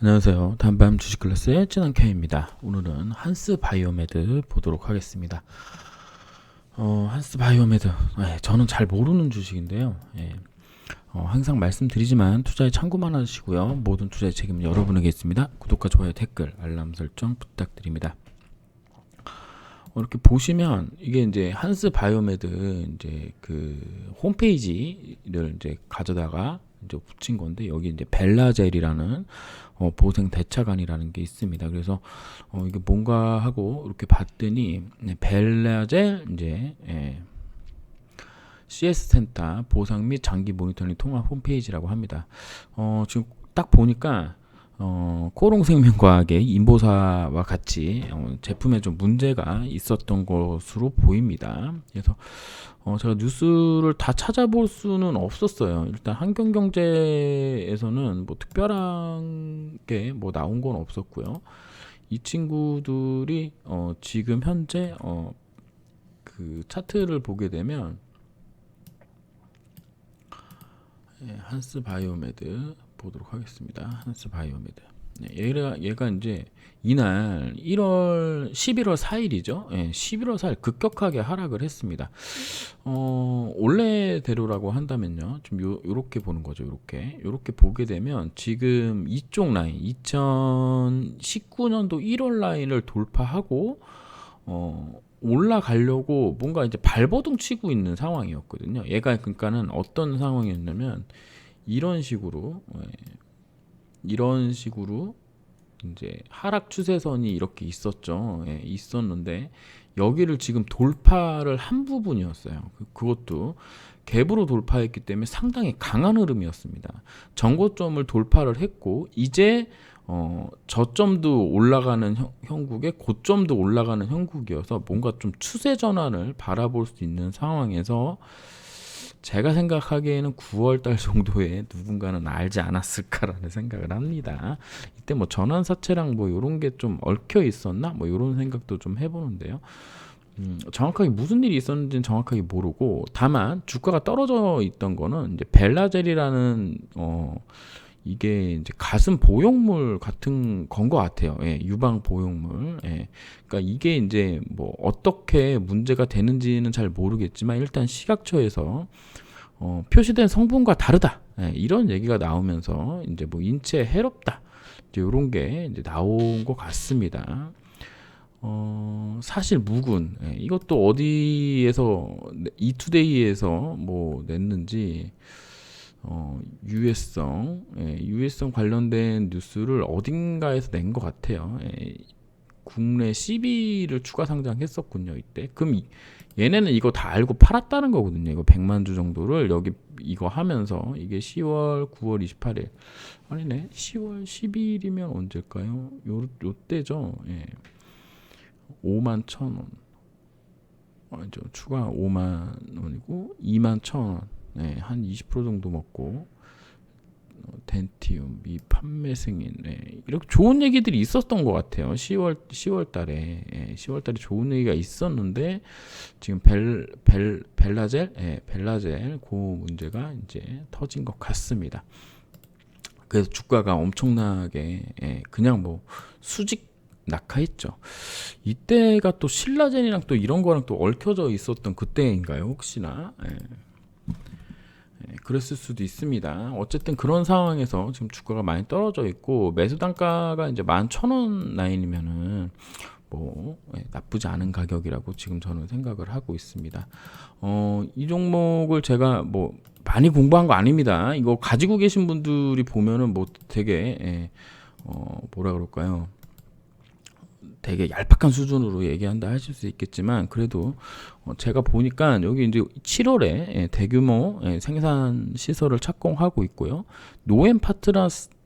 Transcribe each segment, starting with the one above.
안녕하세요. 단밤 주식 클래스의 진한케입니다. 오늘은 한스 바이오메드 보도록 하겠습니다. 한스 바이오메드, 저는 잘 모르는 주식인데요. 항상 말씀드리지만 투자에 참고만 하시고요. 모든 투자의 책임은 여러분에게 있습니다. 구독과 좋아요, 댓글, 알람 설정 부탁드립니다. 이렇게 보시면 이게 이제 한스 바이오메드 이제 그 홈페이지를 이제 가져다가 이제 붙인 건데, 여기 이제 벨라젤이라는 보생 대차관이라는 게 있습니다. 그래서 이게 뭔가 하고 이렇게 봤더니 벨라젤 이제 CS 센터 보상 및 장기 모니터링 통합 홈페이지라고 합니다. 지금 딱 보니까 코롱생명과학의 인보사와 같이 제품에 좀 문제가 있었던 것으로 보입니다. 그래서 제가 뉴스를 다 찾아볼 수는 없었어요. 일단 환경경제에서는 뭐 특별한 게 뭐 나온 건 없었고요. 이 친구들이 지금 현재 그 차트를 보게 되면 한스 바이오메드 보도록 하겠습니다. 한스 바이오메드. 얘가 이제 이날 11월 4일이죠. 11월 4일 급격하게 하락을 했습니다. 원래대로라고 한다면요, 좀 요렇게 보는 거죠. 요렇게 보게 되면 지금 이쪽 라인 2019년도 1월 라인을 돌파하고 올라가려고 뭔가 이제 발버둥 치고 있는 상황이었거든요. 얘가 그러니까는 어떤 상황이었냐면 이런 식으로 이제 하락 추세선이 이렇게 있었죠. 있었는데 여기를 지금 돌파를 한 부분이었어요. 그것도 갭으로 돌파했기 때문에 상당히 강한 흐름이었습니다. 전고점을 돌파를 했고 이제 저점도 올라가는 형국에 고점도 올라가는 형국이어서 뭔가 좀 추세 전환을 바라볼 수 있는 상황에서 제가 생각하기에는 9월달 정도에 누군가는 알지 않았을까라는 생각을 합니다. 이때 뭐 전환사채랑 뭐 이런 게 좀 얽혀 있었나? 뭐 이런 생각도 좀 해보는데요. 정확하게 무슨 일이 있었는지는 정확하게 모르고, 다만 주가가 떨어져 있던 거는 이제 벨라젤이라는 이게 이제 가슴 보형물 같은 건 것 같아요. 유방 보형물. 그러니까 이게 이제 뭐 어떻게 문제가 되는지는 잘 모르겠지만 일단 식약처에서 표시된 성분과 다르다. 이런 얘기가 나오면서 이제 뭐 인체에 해롭다. 이제 이런 게 이제 나온 것 같습니다. 사실 무군. 이것도 어디에서 이투데이에서 뭐 냈는지. 유해성 관련된 뉴스를 어딘가에서 낸 것 같아요. 국내 CB를 추가 상장했었군요, 이때. 그럼 얘네는 이거 다 알고 팔았다는 거거든요. 이거 100만 주 정도를 여기 이거 하면서 이게 10월, 9월 28일. 아니네. 10월 12일이면 언제일까요? 요때죠. 5만 1,000원. 추가 5만 원이고 2만 1,000원. 한 20% 정도 먹고 덴티움 미 판매 승인, 이렇게 좋은 얘기들이 있었던 것 같아요. 10월 달에 10월 달에 좋은 얘기가 있었는데 지금 벨라젤 그 문제가 이제 터진 것 같습니다. 그래서 주가가 엄청나게 그냥 뭐 수직 낙하했죠. 이때가 또 신라젠이랑 또 이런 거랑 또 얽혀져 있었던 그때인가요? 혹시나? 그랬을 수도 있습니다. 어쨌든 그런 상황에서 지금 주가가 많이 떨어져 있고 매수 단가가 이제 11,000원 라인이면은 뭐 나쁘지 않은 가격이라고 지금 저는 생각을 하고 있습니다. 이 종목을 제가 뭐 많이 공부한 거 아닙니다. 이거 가지고 계신 분들이 보면은 뭐 되게 뭐라 그럴까요? 되게 얄팍한 수준으로 얘기한다 하실 수 있겠지만, 그래도 제가 보니까 여기 이제 7월에 대규모 생산 시설을 착공하고 있고요. 노엠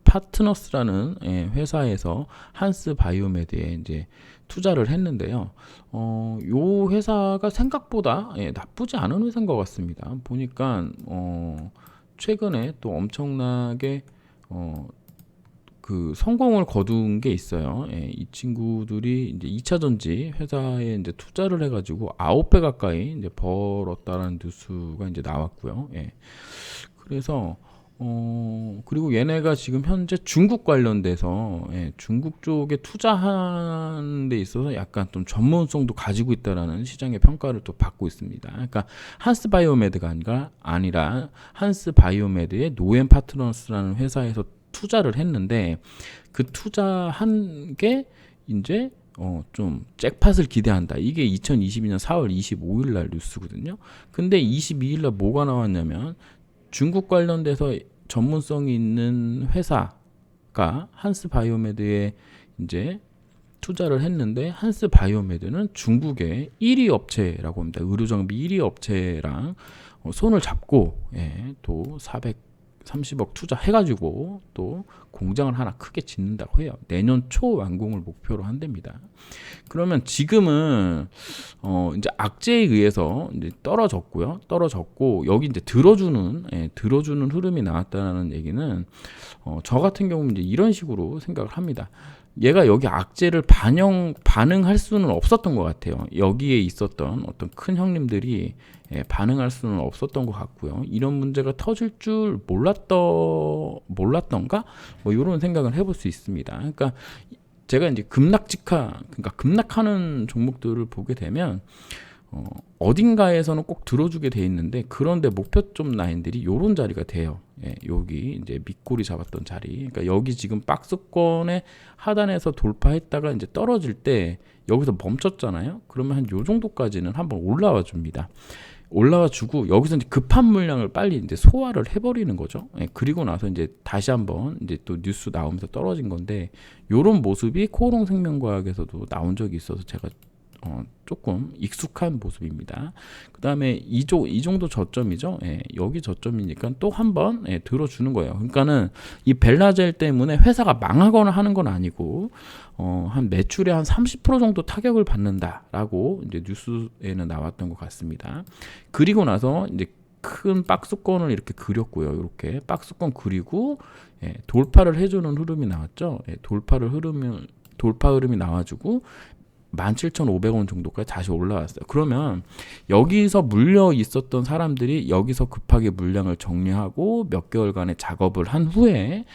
파트너스라는 회사에서 한스 바이오메드에 이제 투자를 했는데요. 요 회사가 생각보다 나쁘지 않은 회사인 것 같습니다. 보니까 최근에 또 엄청나게 그 성공을 거둔 게 있어요. 이 친구들이 이제 2차 전지 회사에 이제 투자를 해가지고 9배 가까이 이제 벌었다라는 뉴스가 이제 나왔고요. 그래서 그리고 얘네가 지금 현재 중국 관련돼서 중국 쪽에 투자하는 데 있어서 약간 좀 전문성도 가지고 있다라는 시장의 평가를 또 받고 있습니다. 그러니까 한스바이오메드가 아니라 한스바이오메드의 노엠 파트너스라는 회사에서 투자를 했는데 그 투자한 게 이제 좀 잭팟을 기대한다. 이게 2022년 4월 25일 날 뉴스거든요. 근데 22일 날 뭐가 나왔냐면 중국 관련돼서 전문성이 있는 회사가 한스바이오메드에 이제 투자를 했는데 한스바이오메드는 중국의 1위 업체라고 합니다. 의료정비 1위 업체랑 손을 잡고 또 430억 투자해가지고 또 공장을 하나 크게 짓는다고 해요. 내년 초 완공을 목표로 한답니다. 그러면 지금은 이제 악재에 의해서 이제 떨어졌고 여기 이제 들어주는 흐름이 나왔다는 얘기는 저 같은 경우는 이제 이런 식으로 생각을 합니다. 얘가 여기 악재를 반응할 수는 없었던 것 같아요. 여기에 있었던 어떤 큰 형님들이 반응할 수는 없었던 것 같고요. 이런 문제가 터질 줄 몰랐던가? 뭐 이런 생각을 해볼 수 있습니다. 그러니까 제가 이제 그러니까 급락하는 종목들을 보게 되면 어딘가에서는 꼭 들어주게 돼 있는데 그런데 목표점 라인들이 요런 자리가 돼요. 여기 이제 밑꼬리 잡았던 자리. 그러니까 여기 지금 박스권의 하단에서 돌파했다가 이제 떨어질 때 여기서 멈췄잖아요. 그러면 한 요 정도까지는 한번 올라와 줍니다. 올라와 주고 여기서 이제 급한 물량을 빨리 이제 소화를 해버리는 거죠. 그리고 나서 이제 다시 한번 이제 또 뉴스 나오면서 떨어진 건데 요런 모습이 코오롱생명과학에서도 나온 적이 있어서 제가 조금 익숙한 모습입니다. 그 다음에 이 정도 저점이죠. 여기 저점이니까 또 한번 들어주는 거예요. 그러니까는 이 벨라젤 때문에 회사가 망하거나 하는 건 아니고 한 매출의 한 30% 정도 타격을 받는다라고 이제 뉴스에는 나왔던 것 같습니다. 그리고 나서 이제 큰 박스권을 이렇게 그렸고요. 이렇게 박스권 그리고 돌파를 해주는 흐름이 나왔죠. 돌파 흐름이 나와주고 17,500원 정도까지 다시 올라왔어요. 그러면 여기서 물려 있었던 사람들이 여기서 급하게 물량을 정리하고 몇 개월간의 작업을 한 후에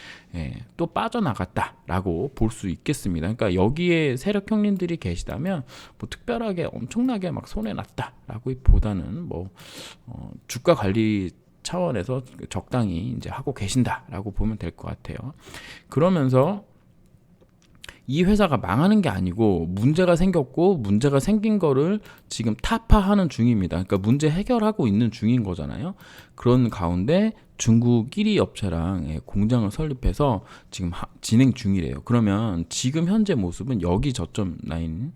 또 빠져나갔다라고 볼 수 있겠습니다. 그러니까 여기에 세력 형님들이 계시다면 뭐 특별하게 엄청나게 막 손해났다라고 보다는 뭐 주가 관리 차원에서 적당히 이제 하고 계신다라고 보면 될 것 같아요. 그러면서 이 회사가 망하는 게 아니고 문제가 생겼고 문제가 생긴 거를 지금 타파하는 중입니다. 그러니까 문제 해결하고 있는 중인 거잖아요. 그런 가운데 중국 1위 업체랑 공장을 설립해서 지금 진행 중이래요. 그러면 지금 현재 모습은 여기 저점 라인,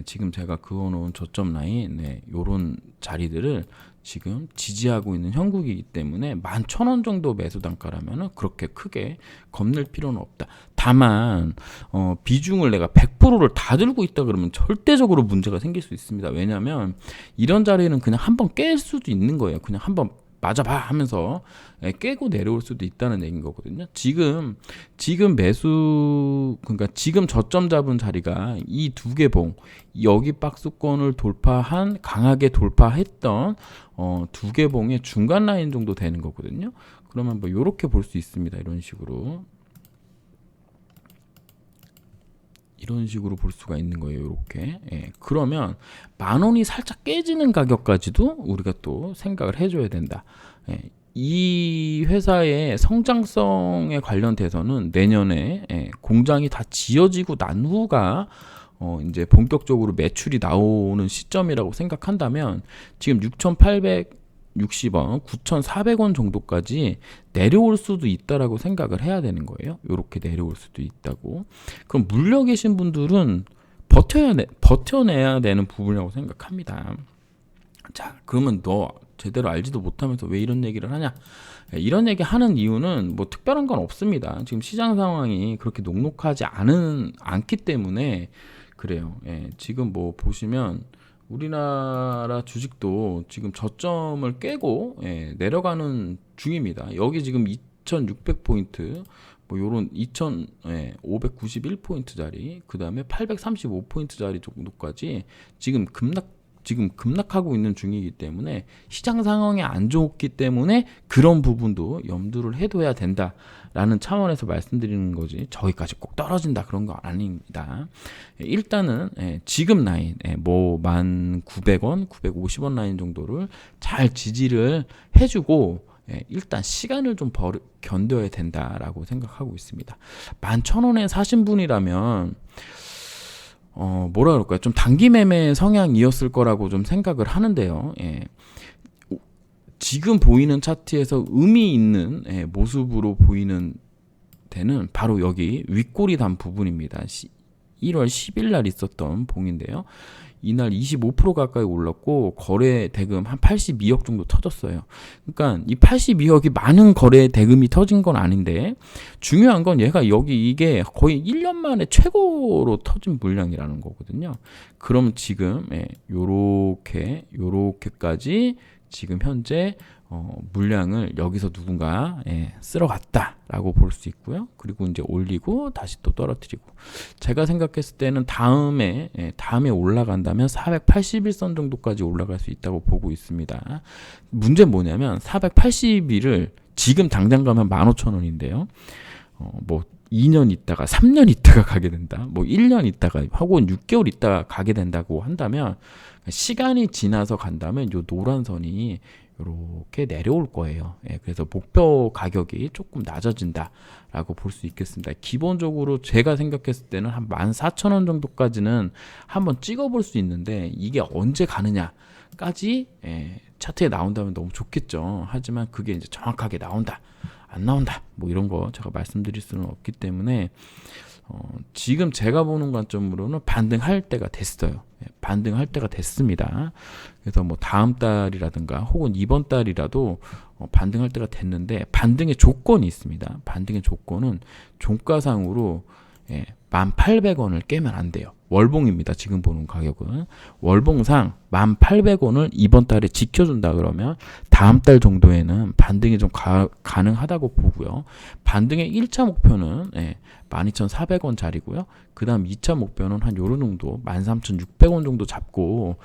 지금 제가 그어놓은 저점 라인, 요런 자리들을 지금 지지하고 있는 형국이기 때문에 11,000원 정도 매수 단가라면 그렇게 크게 겁낼 필요는 없다. 다만 비중을 내가 100%를 다 들고 있다 그러면 절대적으로 문제가 생길 수 있습니다. 왜냐하면 이런 자리는 그냥 한번 깰 수도 있는 거예요. 그냥 한번 맞아봐 하면서 깨고 내려올 수도 있다는 얘기인 거거든요. 지금 그러니까 지금 저점 잡은 자리가 이 두 개 봉, 여기 박스권을 강하게 돌파했던 두 개 봉의 중간 라인 정도 되는 거거든요. 그러면 뭐 이렇게 볼 수 있습니다. 이런 식으로 볼 수가 있는 거예요. 이렇게. 그러면 10,000원이 살짝 깨지는 가격까지도 우리가 또 생각을 해줘야 된다. 이 회사의 성장성에 관련돼서는 내년에 공장이 다 지어지고 난 후가 이제 본격적으로 매출이 나오는 시점이라고 생각한다면 지금 6,860원, 9,400원 정도까지 내려올 수도 있다라고 생각을 해야 되는 거예요. 이렇게 내려올 수도 있다고. 그럼 물려 계신 분들은 버텨내야 되는 부분이라고 생각합니다. 자, 그러면 너 제대로 알지도 못하면서 왜 이런 얘기를 하냐? 이런 얘기 하는 이유는 뭐 특별한 건 없습니다. 지금 시장 상황이 그렇게 녹록하지 않기 때문에 그래요. 지금 뭐 보시면 우리나라 주식도 지금 저점을 깨고 내려가는 중입니다. 여기 지금 2,600포인트, 뭐 요런 2,591포인트 자리, 그 다음에 835포인트 자리 정도까지 지금 지금 급락하고 있는 중이기 때문에 시장 상황이 안 좋기 때문에 그런 부분도 염두를 해둬야 된다라는 차원에서 말씀드리는 거지 저기까지 꼭 떨어진다 그런 거 아닙니다. 일단은 지금 라인 뭐 1,900원, 950원 라인 정도를 잘 지지를 해주고 일단 시간을 좀 견뎌야 된다라고 생각하고 있습니다. 11,000원에 사신 분이라면 뭐라 그럴까요? 좀 단기 매매 성향이었을 거라고 좀 생각을 하는데요. 지금 보이는 차트에서 의미 있는 모습으로 보이는 데는 바로 여기 윗꼬리 단 부분입니다. 1월 10일 날 있었던 봉인데요. 이날 25% 가까이 올랐고 거래 대금 한 82억 정도 터졌어요. 그러니까 이 82억이 많은 거래 대금이 터진 건 아닌데 중요한 건 얘가 여기 이게 거의 1년 만에 최고로 터진 물량이라는 거거든요. 그럼 지금 요렇게까지 지금 현재 물량을 여기서 누군가 쓸어갔다라고 볼 수 있고요. 그리고 이제 올리고 다시 또 떨어뜨리고 제가 생각했을 때는 다음에 올라간다면 481선 정도까지 올라갈 수 있다고 보고 있습니다. 문제는 뭐냐면 481을 지금 당장 가면 15,000원인데요. 뭐 2년 있다가 3년 있다가 가게 된다. 뭐 1년 있다가 혹은 6개월 있다가 가게 된다고 한다면 시간이 지나서 간다면 요 노란 선이 이렇게 내려올 거예요. 그래서 목표 가격이 조금 낮아진다라고 볼 수 있겠습니다. 기본적으로 제가 생각했을 때는 한 14,000원 정도까지는 한번 찍어볼 수 있는데 이게 언제 가느냐까지 차트에 나온다면 너무 좋겠죠. 하지만 그게 이제 정확하게 나온다, 안 나온다, 뭐 이런 거 제가 말씀드릴 수는 없기 때문에 지금 제가 보는 관점으로는 반등할 때가 됐어요. 반등할 때가 됐습니다. 그래서 뭐 다음 달이라든가 혹은 이번 달이라도 반등할 때가 됐는데 반등의 조건이 있습니다. 반등의 조건은 종가상으로 1,800원을 깨면 안 돼요. 월봉입니다. 지금 보는 가격은 월봉상 1,800원을 이번 달에 지켜준다 그러면 다음 달 정도에는 반등이 좀 가능하다고 보고요. 반등의 1차 목표는 12,400원 자리고요. 그 다음 2차 목표는 한 요런 정도 13,600원 정도 잡고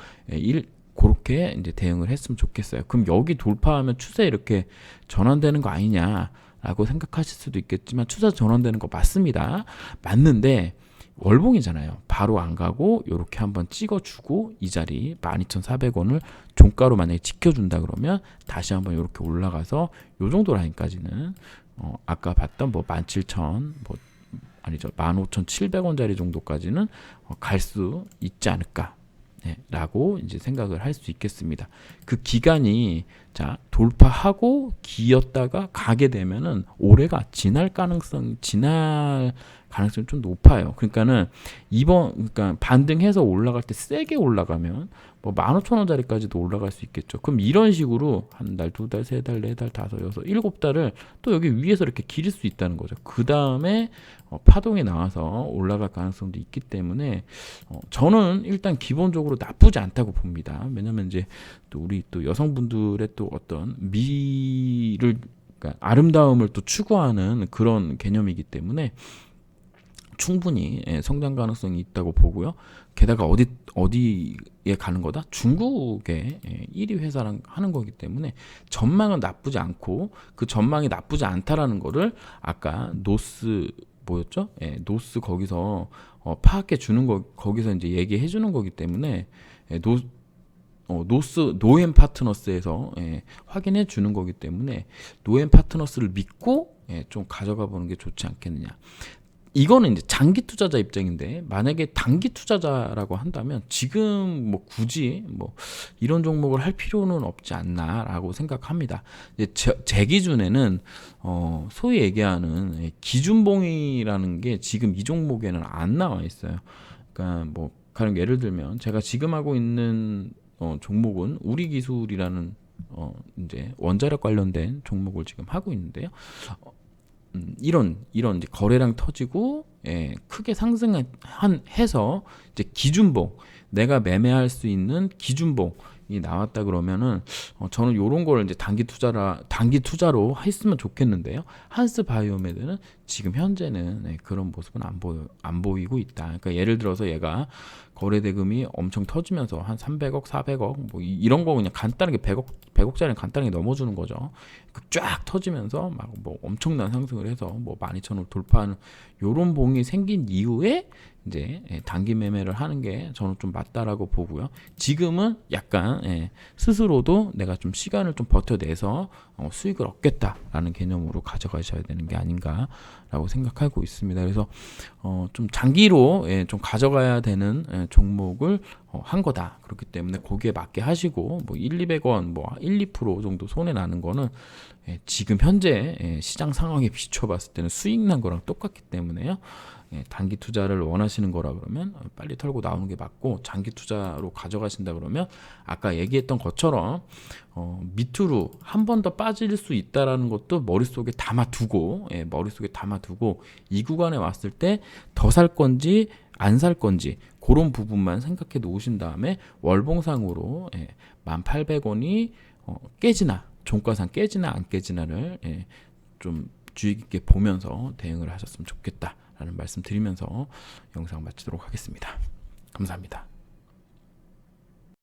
그렇게 이제 대응을 했으면 좋겠어요. 그럼 여기 돌파하면 추세 이렇게 전환되는 거 아니냐 라고 생각하실 수도 있겠지만 추세 전환되는 거 맞습니다. 맞는데 월봉이잖아요. 바로 안 가고 이렇게 한번 찍어주고 이 자리 12,400원을 종가로 만약에 지켜준다 그러면 다시 한번 이렇게 올라가서 요 정도 라인까지는 아까 봤던 뭐 17,000 뭐 아니죠 15,700원짜리 정도까지는 갈 수 있지 않을까. 라고 이제 생각을 할 수 있겠습니다. 그 기간이 자 돌파하고 기었다가 가게 되면은 올해가 지날 가능성이 좀 높아요. 그러니까 반등해서 올라갈 때 세게 올라가면 뭐 15,000원짜리까지도 올라갈 수 있겠죠. 그럼 이런 식으로 한 달, 두 달, 세 달, 네 달, 다섯, 여섯, 일곱 달을 또 여기 위에서 이렇게 기를 수 있다는 거죠. 그 다음에 파동이 나와서 올라갈 가능성도 있기 때문에 저는 일단 기본적으로 나쁘지 않다고 봅니다. 왜냐면 이제 또 우리 또 여성분들의 또 어떤 그러니까 아름다움을 또 추구하는 그런 개념이기 때문에 충분히 성장 가능성이 있다고 보고요. 게다가 어디에 가는 거다? 중국의 1위 회사랑 하는 거기 때문에 전망은 나쁘지 않고 그 전망이 나쁘지 않다라는 거를 아까 노스 뭐였죠? 노스 거기서 파악해 주는 거 거기서 이제 얘기해 주는 거기 때문에 노스 노엠 파트너스에서 확인해 주는 거기 때문에 노엠 파트너스를 믿고 좀 가져가 보는 게 좋지 않겠느냐. 이거는 이제 장기 투자자 입장인데 만약에 단기 투자자라고 한다면 지금 뭐 굳이 뭐 이런 종목을 할 필요는 없지 않나라고 생각합니다. 이제 제 기준에는 소위 얘기하는 기준봉이라는 게 지금 이 종목에는 안 나와 있어요. 그러니까 뭐 가령 예를 들면 제가 지금 하고 있는 종목은 우리기술이라는 이제 원자력 관련된 종목을 지금 하고 있는데요. 이런 이제 거래량 터지고 크게 상승해서 이제 기준봉 내가 매매할 수 있는 기준봉 나왔다 그러면은 저는 요런 거를 이제 단기 투자로 했으면 좋겠는데요. 한스 바이오메드는 지금 현재는 그런 모습은 안 보이고 있다. 그러니까 예를 들어서 얘가 거래 대금이 엄청 터지면서 한 300억, 400억 뭐 이런 거 그냥 간단하게 100억짜리는 간단하게 넘어주는 거죠. 쫙 터지면서 막 뭐 엄청난 상승을 해서 뭐 12,000원 돌파하는 요런 봉이 생긴 이후에 이제 단기 매매를 하는 게 저는 좀 맞다라고 보고요. 지금은 약간 스스로도 내가 좀 시간을 좀 버텨내서 수익을 얻겠다라는 개념으로 가져가셔야 되는 게 아닌가라고 생각하고 있습니다. 그래서 좀 장기로 좀 가져가야 되는 종목을 한 거다. 그렇기 때문에 거기에 맞게 하시고 뭐 1, 200원 뭐 1, 2% 정도 손해 나는 거는 지금 현재 시장 상황에 비춰봤을 때는 수익 난 거랑 똑같기 때문에요. 단기 투자를 원하시는 거라 그러면 빨리 털고 나오는 게 맞고, 장기 투자로 가져가신다 그러면 아까 얘기했던 것처럼 밑으로 한 번 더 빠질 수 있다라는 것도 머릿속에 담아두고 이 구간에 왔을 때 더 살 건지 안 살 건지 그런 부분만 생각해 놓으신 다음에 월봉상으로 1,800원이 깨지나 종가상 깨지나 안 깨지나를 좀 주의 깊게 보면서 대응을 하셨으면 좋겠다라는 말씀 드리면서 영상 마치도록 하겠습니다. 감사합니다.